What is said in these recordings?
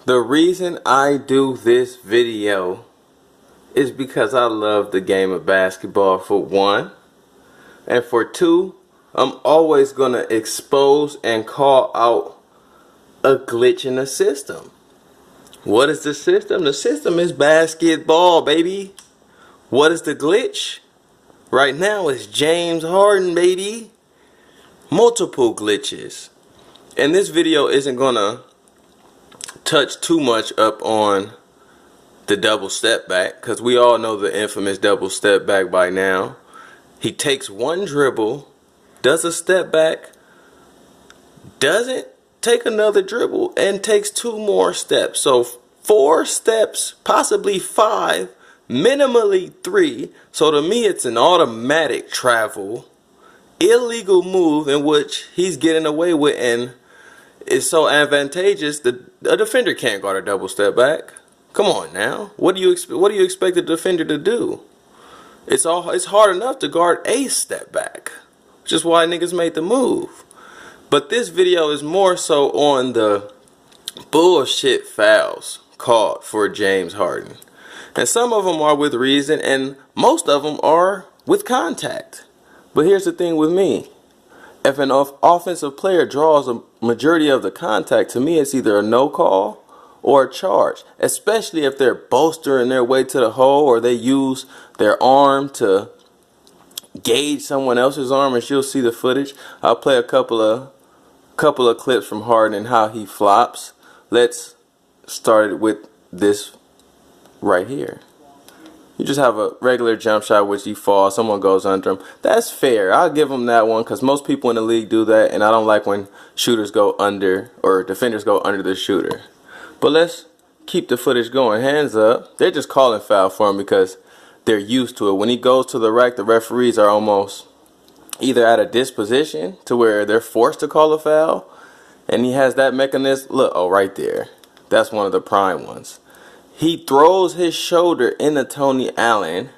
The reason I do this video is because I love the game of basketball, for one. And for two, I'm always going to expose and call out a glitch in the system. What is the system? The system is basketball, baby. What is the glitch? Right now it's James Harden, baby. Multiple glitches. And this video isn't going to touch too much up on the double step back, because we all know the infamous double step back by now. He takes one dribble, does a step back, doesn't take another dribble, and takes two more steps. So 4 steps, possibly 5, minimally 3. So to me it's an automatic travel, illegal move in which he's getting away with, and it's so advantageous that a defender can't guard a double step back. Come on now. What do you expect the defender to do? It's hard enough to guard a step back, which is why niggas made the move. But this video is more so on the bullshit fouls called for James Harden. And some of them are with reason, and most of them are with contact. But here's the thing with me. If an offensive player draws a majority of the contact, to me it's either a no call or a charge, especially if they're bolstering their way to the hole, or they use their arm to gauge someone else's arm, and you'll see the footage. I'll play a couple of clips from Harden and how he flops. Let's start with this right here. You just have a regular jump shot which you fall, someone goes under him. That's fair. I'll give him that one, because most people in the league do that, and I don't like when shooters go under, or defenders go under the shooter. But let's keep the footage going. Hands up. They're just calling foul for him because they're used to it. When he goes to the rack, the referees are almost either at a disposition to where they're forced to call a foul, and he has that mechanism. Look, oh, right there. That's one of the prime ones. He throws his shoulder into Tony Allen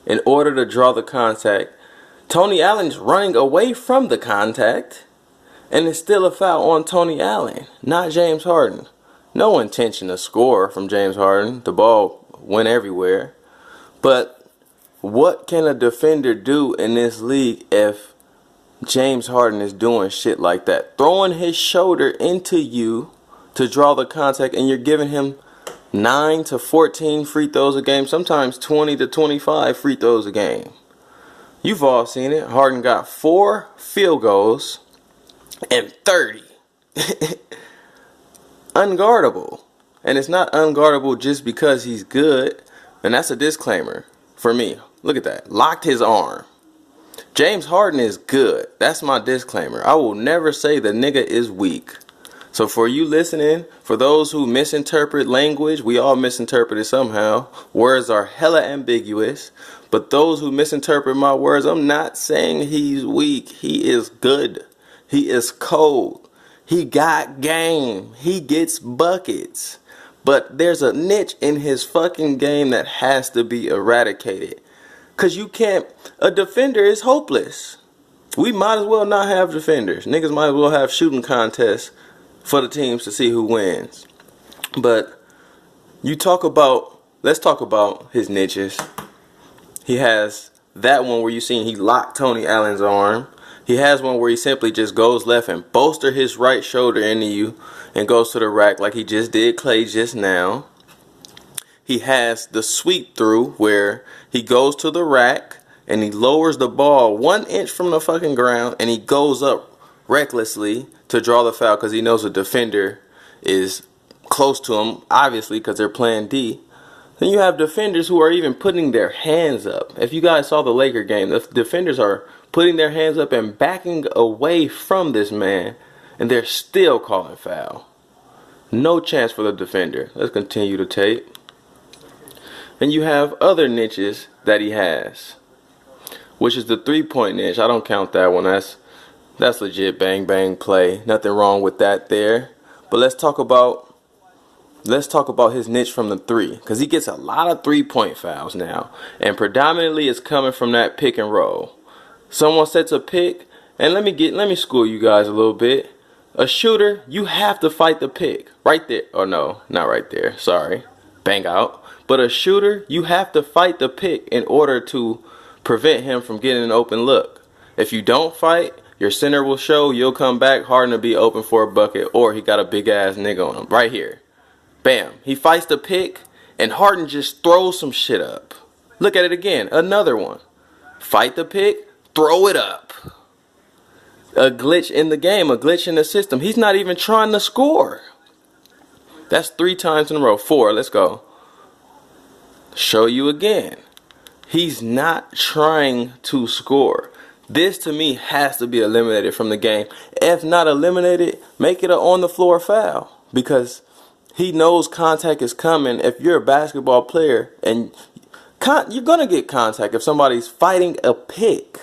in order to draw the contact. Tony Allen's running away from the contact, and it's still a foul on Tony Allen, not James Harden. No intention to score from James Harden. The ball went everywhere. But what can a defender do in this league if James Harden is doing shit like that? Throwing his shoulder into you to draw the contact, and you're giving him 9 to 14 free throws a game, sometimes 20 to 25 free throws a game. You've all seen it. Harden got 4 field goals and 30. Unguardable. And it's not unguardable just because he's good. And that's a disclaimer for me. Look at that. Locked his arm. James Harden is good. That's my disclaimer. I will never say the nigga is weak. So for you listening, for those who misinterpret language, we all misinterpret it somehow. Words are hella ambiguous. But those who misinterpret my words, I'm not saying he's weak. He is good. He is cold. He got game. He gets buckets. But there's a niche in his fucking game that has to be eradicated. Because you can't... A defender is hopeless. We might as well not have defenders. Niggas might as well have shooting contests for the teams to see who wins. But you talk about... Let's talk about his niches. He has that one where you seen he locked Tony Allen's arm. He has one where he simply just goes left and bolster his right shoulder into you and goes to the rack like he just did Clay just now. He has the sweep through where he goes to the rack and he lowers the ball 1 inch from the fucking ground and he goes up recklessly to draw the foul because he knows the defender is close to him, obviously because they're playing D. Then you have defenders who are even putting their hands up. If you guys saw the Laker game, the defenders are putting their hands up and backing away from this man, and they're still calling foul. No chance for the defender. Let's continue the tape. And you have other niches that he has, which is the 3-point niche. I don't count that one. That's legit bang bang play. Nothing wrong with that there. But let's talk about his niche from the 3, because he gets a lot of 3-point fouls now, and predominantly it's coming from that pick and roll. Someone sets a pick, and let me school you guys a little bit. A shooter, you have to fight the pick. Right there. Oh no, not right there. Sorry. Bang out. But a shooter, you have to fight the pick in order to prevent him from getting an open look. If you don't fight, your center will show, you'll come back, Harden will be open for a bucket, or he got a big ass nigga on him. Right here. Bam. He fights the pick, and Harden just throws some shit up. Look at it again. Another one. Fight the pick, throw it up. A glitch in the game, a glitch in the system. He's not even trying to score. That's 3 times in a row. 4, let's go. Show you again. He's not trying to score. This to me has to be eliminated from the game. If not eliminated, make it an on the floor foul. Because he knows contact is coming. If you're a basketball player and you're going to get contact if somebody's fighting a pick.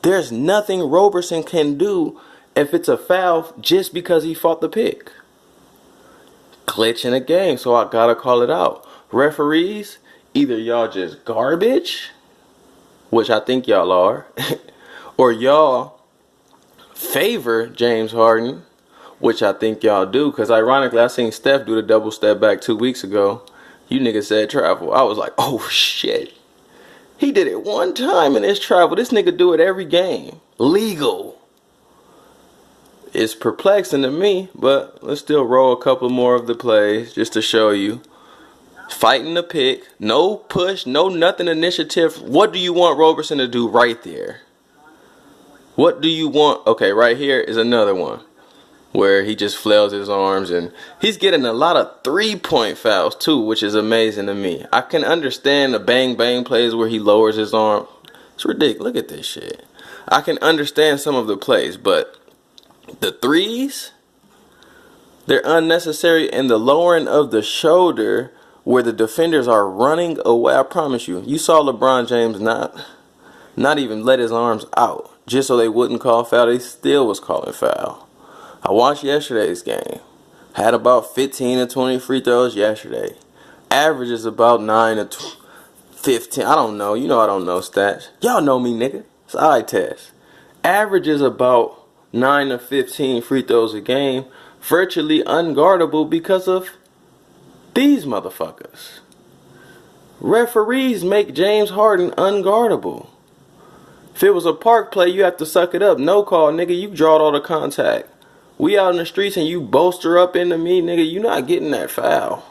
There's nothing Roberson can do if it's a foul just because he fought the pick. Glitch in a game, so I gotta call it out. Referees, either y'all just garbage, which I think y'all are, or y'all favor James Harden, which I think y'all do, because ironically I seen Steph do the double step back 2 weeks ago. You niggas said travel. I was like, oh shit. He did it one time in his travel. This nigga do it every game. Legal. It's perplexing to me, but let's still roll a couple more of the plays just to show you. Fighting the pick. No push, no nothing initiative. What do you want Roberson to do right there? What do you want? Okay, right here is another one where he just flails his arms, and he's getting a lot of 3-point fouls too, which is amazing to me. I can understand the bang bang plays where he lowers his arm. It's ridiculous. Look at this shit. I can understand some of the plays, but the threes, they're unnecessary, and the lowering of the shoulder where the defenders are running away. I promise you, you saw LeBron James not even let his arms out just so they wouldn't call foul. They still was calling foul. I watched yesterday's game. Had about 15 to 20 free throws yesterday. Average is about 9 to 15. I don't know. You know I don't know stats. Y'all know me, nigga. It's an eye test. Average is about 9 to 15 free throws a game. Virtually unguardable because of these motherfuckers. Referees make James Harden unguardable. If it was a park play, you have to suck it up. No call, nigga. You drawed all the contact. We out in the streets and you bolster up into me, nigga, you not getting that foul.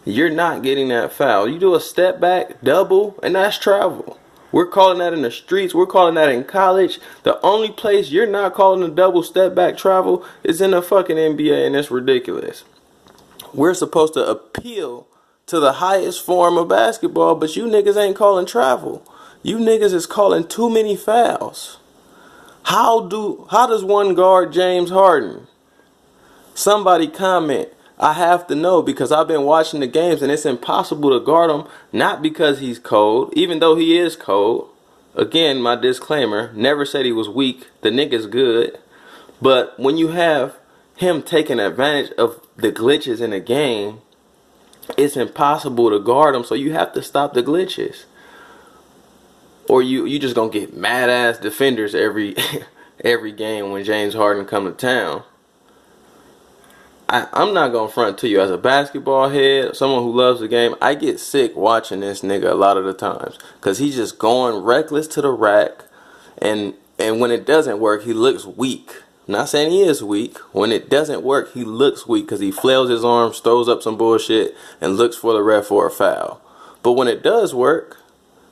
You're not getting that foul. You do a step back, double, and that's travel. We're calling that in the streets. We're calling that in college. The only place you're not calling a double step back travel is in the fucking NBA, and it's ridiculous. We're supposed to appeal to the highest form of basketball, but you niggas ain't calling travel. You niggas is calling too many fouls. How does one guard James Harden? Somebody comment. I have to know because I've been watching the games and it's impossible to guard him. Not because he's cold, even though he is cold. Again, my disclaimer, never said he was weak. The nigga's good. But when you have him taking advantage of the glitches in the game, it's impossible to guard him. So you have to stop the glitches. Or you just gonna get mad ass defenders every game when James Harden come to town. I'm not gonna front to you as a basketball head, someone who loves the game. I get sick watching this nigga a lot of the times because he's just going reckless to the rack, and when it doesn't work, he looks weak. I'm not saying he is weak. When it doesn't work, he looks weak because he flails his arms, throws up some bullshit, and looks for the ref for a foul. But when it does work,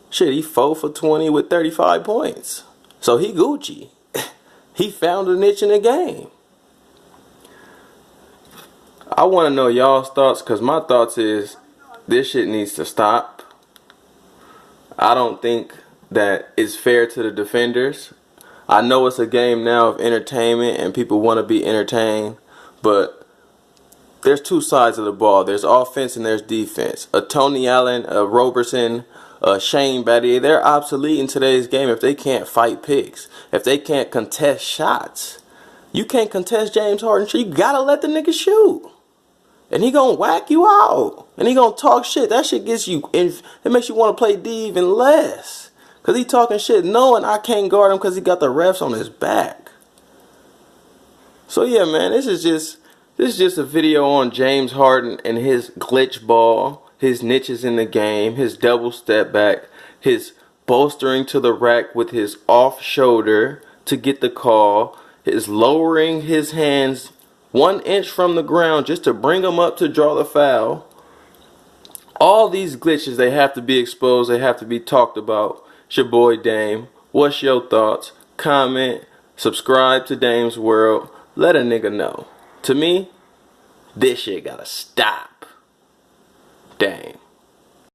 shit, he 4 for 20 with 35 points. So he Gucci. He found a niche in the game. I want to know y'all's thoughts because my thoughts is this shit needs to stop. I don't think that it's fair to the defenders. I know it's a game now of entertainment and people want to be entertained, but there's two sides of the ball. There's offense and there's defense. A Tony Allen, a Roberson, Shane Battier, they're obsolete in today's game if they can't fight picks, if they can't contest shots. You can't contest James Harden, so you gotta let the nigga shoot. And he gonna whack you out. And he gonna talk shit. That shit gets you, it makes you want to play D even less. Because he talking shit knowing I can't guard him because he got the refs on his back. So yeah, man, this is just a video on James Harden and his glitch ball, his niches in the game, his double step back, his bolstering to the rack with his off shoulder to get the call, his lowering his hands 1 inch from the ground just to bring them up to draw the foul. All these glitches, they have to be exposed, they have to be talked about. It's your boy Dame. What's your thoughts? Comment, subscribe to Dame's World. Let a nigga know. To me, this shit gotta stop. Dame.